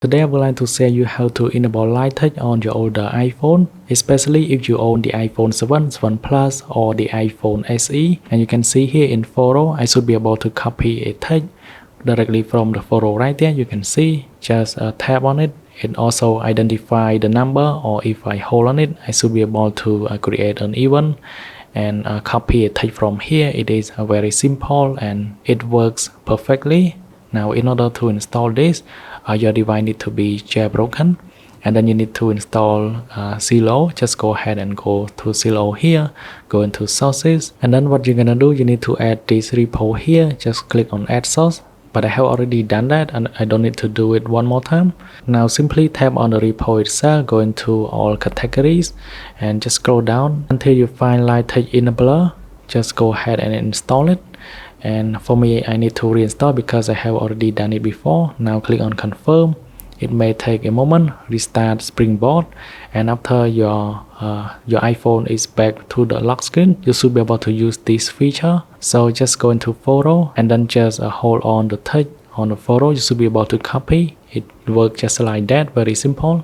Today I would like to share you how to enable light touch on your older iPhone, especially if you own the iPhone 7, 7 Plus or the iPhone SE. And you can see here in photo, I should be able to copy a touch directly from the photo right there. You can see, just tap on it. It also identify the number, or if I hold on it, I should be able to create an event and copy a touch from here. It is very simple and it works perfectly. Now in order to install this, your device need to be jailbroken, and then you need to install Zillow. Just go ahead and go to Zillow here, go into sources, and then what you're gonna do, you need to add this repo here. Just click on add source, but I have already done that and I don't need to do it one more time. Now simply tap on the repo itself, go into all categories and just scroll down until you find light touch enabler. Just go ahead and install it. And for me, I need to reinstall because I have already done it before. Now click on confirm. It may take a moment. Restart Springboard, and after your iPhone is back to the lock screen, you should be able to use this feature. So just go into photo and then just hold on the touch on the photo. You should be able to copy. It works just like that, very simple.